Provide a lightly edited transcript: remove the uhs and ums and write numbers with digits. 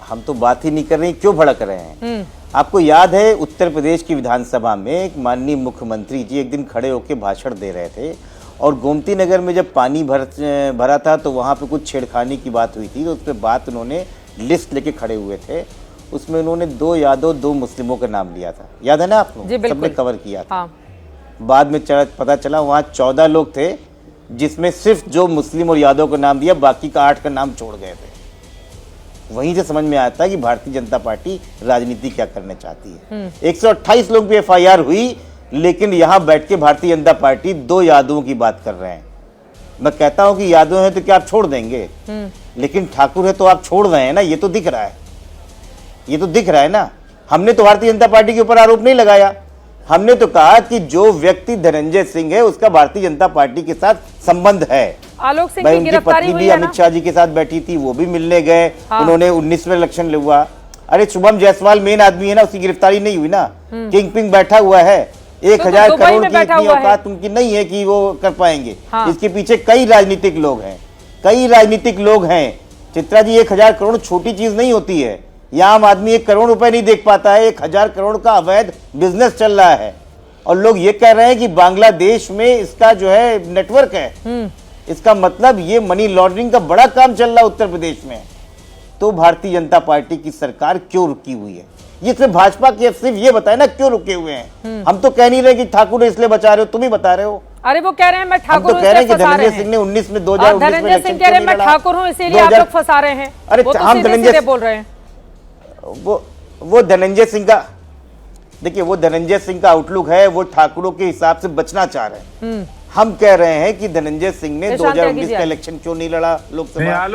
हम तो बात ही नहीं कर रहे, क्यों भड़क रहे हैं? आपको याद है उत्तर प्रदेश की विधानसभा में एक माननीय मुख्यमंत्री जी एक दिन खड़े होकर भाषण दे रहे थे और गोमती नगर में जब पानी भरा था तो वहाँ पे कुछ छेड़खानी की बात हुई थी, तो उस पर बात उन्होंने लिस्ट लेके खड़े हुए थे। उसमें उन्होंने 2 यादव 2 मुस्लिमों का नाम लिया था, याद है ना आपको? सबने कवर किया था। हाँ। बाद में पता चला वहाँ 14 लोग थे जिसमें सिर्फ जो मुस्लिम और यादव का नाम दिया, बाकी का 8 का नाम छोड़ गए थे। वहीं से समझ में आता है कि भारतीय जनता पार्टी राजनीति क्या करना चाहती है। 128 लोगों की FIR हुई, लेकिन यहां बैठ के भारतीय जनता पार्टी 2 यादवों की बात कर रहे हैं। मैं कहता हूं कि यादव हैं तो क्या आप छोड़ देंगे? लेकिन ठाकुर है तो आप छोड़ रहे हैं ना, ये तो दिख रहा है, ये तो दिख रहा है ना। हमने तो भारतीय जनता पार्टी के ऊपर आरोप नहीं लगाया, हमने तो कहा कि जो व्यक्ति धनंजय सिंह है उसका भारतीय जनता पार्टी के साथ संबंध है। आलोक सिंह की गिरफ्तारी हुई भी अमित शाह जी के साथ बैठी थी, वो भी मिलने गए। हाँ। उन्होंने 19वें इलेक्शन हुआ। अरे शुभम जायसवाल मेन आदमी है ना, उसकी गिरफ्तारी नहीं हुई ना। किंग पिंग बैठा हुआ है, 1000 करोड़ की इतनी औकात उनकी नहीं है कि वो कर पाएंगे। हाँ। इसके पीछे कई राजनीतिक लोग हैं, कई राजनीतिक लोग हैं। चित्रा जी, 1000 करोड़ छोटी चीज नहीं होती है। यहाँ आम आदमी 1 करोड़ रुपए नहीं देख पाता है, 1000 करोड़ का अवैध बिजनेस चल रहा है और लोग ये कह रहे हैं कि बांग्लादेश में इसका जो है नेटवर्क है। इसका मतलब ये मनी लॉन्ड्रिंग का बड़ा काम चल रहा है उत्तर प्रदेश में। तो भारतीय जनता पार्टी की सरकार क्यों रुकी हुई है? ये सिर्फ भाजपा के सिर्फ ये बताए ना क्यों रुके हुए हैं। हम तो कह नहीं रहे कि ठाकुर इसलिए बचा रहे हो, तुम ही बता रहे हो। अरे वो कह रहे हैं मैं ठाकुर हूं, कह रहे हैं कि धनंजय सिंह ने 19 में 2019 में धनंजय सिंह कह रहे हैं मैं ठाकुर हूं इसीलिए आप लोग फंसा रहे हैं। अरे हम धनंजय बोल रहे हैं, वो धनंजय सिंह का, देखिए वो धनंजय सिंह का आउटलुक है, वो ठाकुरों के हिसाब से बचना चाह रहे हैं। हम कह रहे हैं कि धनंजय सिंह ने 2019 का इलेक्शन क्यों नहीं लड़ा लोकसभा?